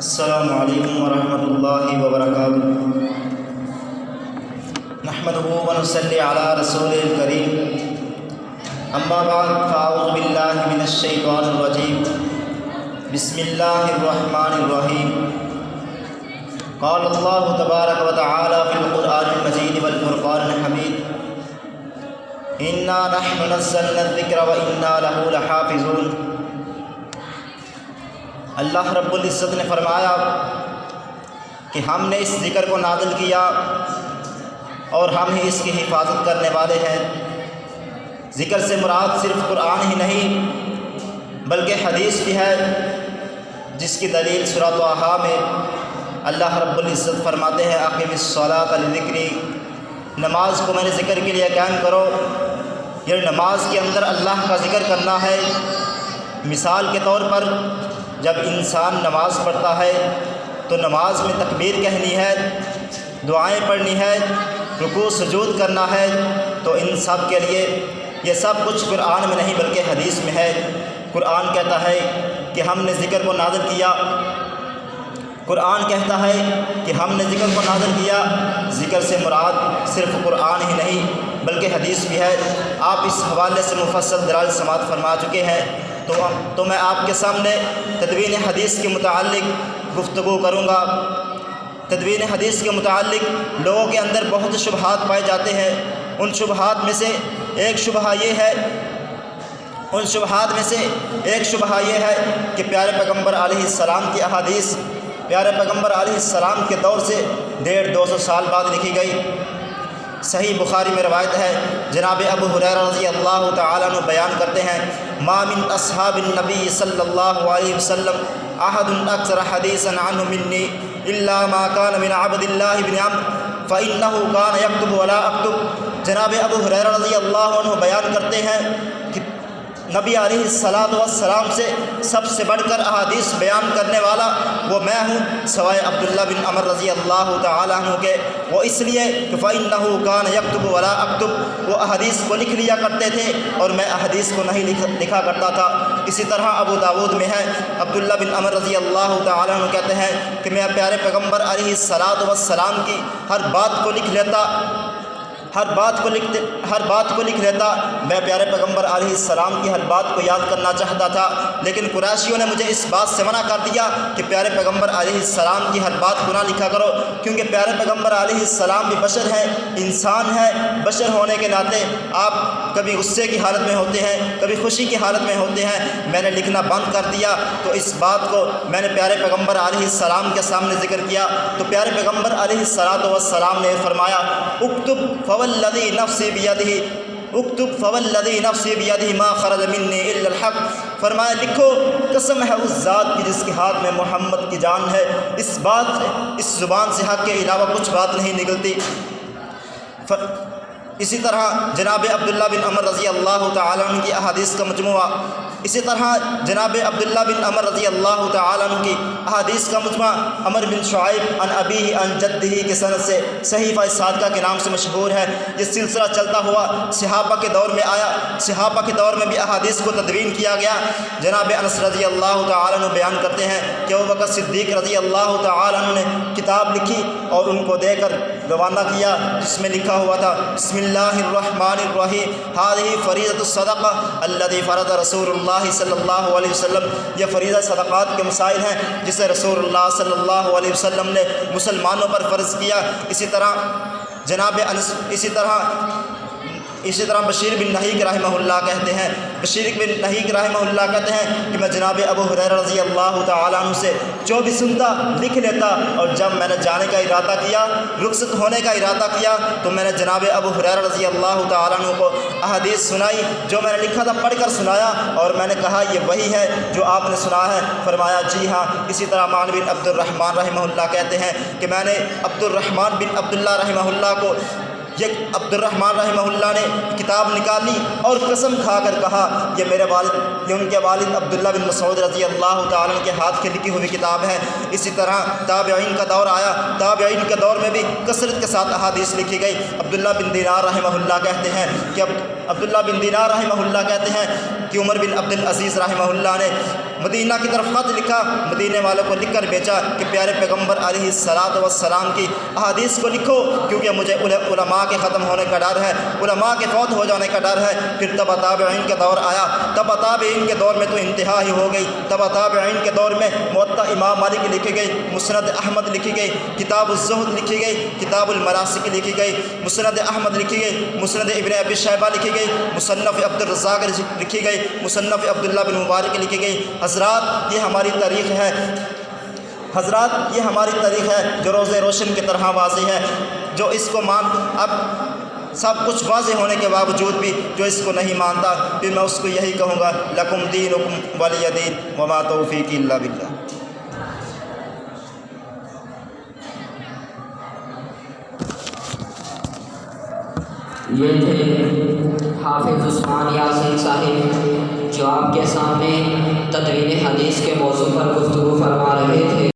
السلام علیکم ورحمۃ اللہ وبرکاتہ۔ نحمده ونصلی علی رسول الکریم، اما بعد فاعوذ باللہ من الشیطان الرجیم، بسم اللہ الرحمن الرحیم۔ قال اللہ تبارک وتعالی فی القرآن المجید والفرقان الحمید، انا نحن نزلنا الذکر وانا لہ لحافظون۔ اللہ رب العزت نے فرمایا کہ ہم نے اس ذکر کو نازل کیا اور ہم ہی اس کی حفاظت کرنے والے ہیں۔ ذکر سے مراد صرف قرآن ہی نہیں بلکہ حدیث بھی ہے، جس کی دلیل سورۃ طٰہٰ میں اللہ رب العزت فرماتے ہیں اقم الصلاۃ لذکری، نماز کو میں نے ذکر کے لیے قائم کرو، یعنی نماز کے اندر اللہ کا ذکر کرنا ہے۔ مثال کے طور پر جب انسان نماز پڑھتا ہے تو نماز میں تکبیر کہنی ہے، دعائیں پڑھنی ہے، رکوع سجود کرنا ہے، تو ان سب کے لیے یہ سب کچھ قرآن میں نہیں بلکہ حدیث میں ہے۔ قرآن کہتا ہے کہ ہم نے ذکر کو نازل کیا، قرآن کہتا ہے کہ ہم نے ذکر کو نازل کیا۔ ذکر سے مراد صرف قرآن ہی نہیں بلکہ حدیث بھی ہے۔ آپ اس حوالے سے مفصل دلائل سماعت فرما چکے ہیں، تو میں آپ کے سامنے تدوین حدیث کے متعلق گفتگو کروں گا۔ تدوین حدیث کے متعلق لوگوں کے اندر بہت شبہات پائے جاتے ہیں۔ ان شبہات میں سے ایک شبہہ یہ ہے کہ پیارے پیغمبر علیہ السلام کی احادیث پیارے پیغمبر علیہ السلام کے دور سے 150-200 سال بعد لکھی گئی۔ صحیح بخاری میں روایت ہے، جناب ابو ہریرہ رضی اللہ تعالیٰ عنہ بیان کرتے ہیں ما من اصحاب النبی صلی اللہ علیہ وسلم احد اکثر حدیثا عنہ منی الا ما کان من عبد اللہ بن عمرو فانہ کان یکتب ولا اکتب۔ جناب ابو ہریرہ رضی اللہ عنہ بیان کرتے ہیں کہ نبی علیہ السلام سے سب سے بڑھ کر احادیث بیان کرنے والا وہ میں ہوں، سوائے عبداللہ بن عمر رضی اللہ تعالیٰ عنہ کے۔ وہ اس لیے کہ فَإِنَّهُ كَانَ يَكْتُبُ وَلَا أَكْتُبُ، وہ احادیث کو لکھ لیا کرتے تھے اور میں احادیث کو نہیں لکھا کرتا تھا۔ اسی طرح ابو داود میں ہے، عبداللہ بن عمر رضی اللہ تعالیٰ عنہ کہتے ہیں کہ میں پیارے پیغمبر علیہ السلام کی ہر بات کو لکھ لیتا۔ میں پیارے پیغمبر علیہ السلام کی ہر بات کو یاد کرنا چاہتا تھا، لیکن قریشیوں نے مجھے اس بات سے منع کر دیا کہ پیارے پیغمبر علیہ السلام کی ہر بات کو نہ لکھا کرو، کیونکہ پیارے پیغمبر علیہ السلام بھی بشر ہیں، انسان ہے۔ بشر ہونے کے ناطے آپ کبھی غصے کی حالت میں ہوتے ہیں، کبھی خوشی کی حالت میں ہوتے ہیں۔ میں نے لکھنا بند کر دیا تو اس بات کو میں نے پیارے پیغمبر علیہ السلام کے سامنے ذکر کیا، تو پیارے پیغمبر علیہ السلام نے فرمایا اکتب فوالذی نفسی بیدہ ما خرج منی الا الحق، فرمایا لکھو قسم ہے اس ذات کی جس کے ہاتھ میں محمد کی جان ہے، اس زبان سے حق کے علاوہ کچھ بات نہیں نکلتی۔ اسی طرح جناب عبداللہ بن عمر رضی اللہ تعالیٰ عنہ کی احادیث کا مجموعہ عمر بن شعیب عن ابیہ عن جدہ کے سند سے صحیفہ صادقہ کے نام سے مشہور ہے۔ یہ سلسلہ چلتا ہوا صحابہ کے دور میں آیا، صحابہ کے دور میں بھی احادیث کو تدوین کیا گیا۔ جناب انس رضی اللہ تعالیٰ عنہ بیان کرتے ہیں کہ ابوبکر صدیق رضی اللہ تعالیٰ عنہ نے کتاب لکھی اور ان کو دے کر روانہ کیا، جس میں لکھا ہوا تھا بسم اللہ الرحمن الرحیم هذه فریضۃ الصدقہ الذی فرض رسول اللہ صلی اللہ علیہ وسلم۔ یہ فریضہ صدقات کے مسائل ہیں جسے رسول اللہ صلی اللہ علیہ وسلم نے مسلمانوں پر فرض کیا۔ اسی طرح بشیر بن نہیک رحمہ اللہ کہتے ہیں کہ میں جناب ابو ہریرہ رضی اللہ تعالیٰ عنہ سے جو بھی سنتا لکھ لیتا، اور جب میں نے جانے کا ارادہ کیا، رخصت ہونے کا ارادہ کیا، تو میں نے جناب ابو ہریرہ رضی اللہ تعالیٰ عنہ کو احادیث سنائی، جو میں نے لکھا تھا پڑھ کر سنایا، اور میں نے کہا یہ وہی ہے جو آپ نے سنا ہے؟ فرمایا جی ہاں۔ اسی طرح معن بن عبد الرحمن رحمہ اللہ کہتے ہیں کہ میں نے عبد الرحمن بن عبداللہ رحمہ اللہ کو عبد الرحمن رحمہ اللہ نے کتاب نکالی اور قسم کھا کر کہا یہ ان کے والد عبداللہ بن مسعود رضی اللہ تعالیٰ کے ہاتھ کی لکھی ہوئی کتاب ہے۔ اسی طرح تابعین کا دور آیا، تابعین کے دور میں بھی کثرت کے ساتھ احادیث لکھی گئی۔ عبداللہ بن دینار رحمہ اللہ کہتے ہیں کہ عمر بن عبد العزیز رحمہ اللہ نے مدینہ کی طرف خط لکھا، مدینے والوں کو لکھ کر بھیجا کہ پیارے پیغمبر علیہ الصلاۃ والسلام کی احادیث کو لکھو، کیونکہ مجھے علماء کے ختم ہونے کا ڈر ہے، علماء کے فوت ہو جانے کا ڈر ہے۔ پھر تبع تابعین کے دور آیا، تبع تابعین کے دور میں تو انتہا ہی ہو گئی۔ تبع تابعین کے دور میں موطا امام مالک لکھی گئی، مسند احمد لکھی گئی، کتاب الزہد لکھی گئی، کتاب المناسک لکھی گئی، مسند احمد لکھی گئی، مسند ابن ابی شیبہ لکھی گئی، مصنف عبد الرزاق لکھی گئی، مصنف عبداللہ بن مبارک لکھی گئی۔ حضرات یہ ہماری تاریخ ہے، حضرات یہ ہماری تاریخ ہے جو روز روشن کی طرح واضح ہے۔ جو اس کو اب سب کچھ واضح ہونے کے باوجود بھی جو اس کو نہیں مانتا، پھر میں اس کو یہی کہوں گا لکم دینکم ولی دین وما توفیقی الا باللہ۔ یہ تھے حافظ عثمان یاسین صاحب جو آپ کے سامنے تدوین حدیث کے موضوع پر گفتگو فرما رہے تھے۔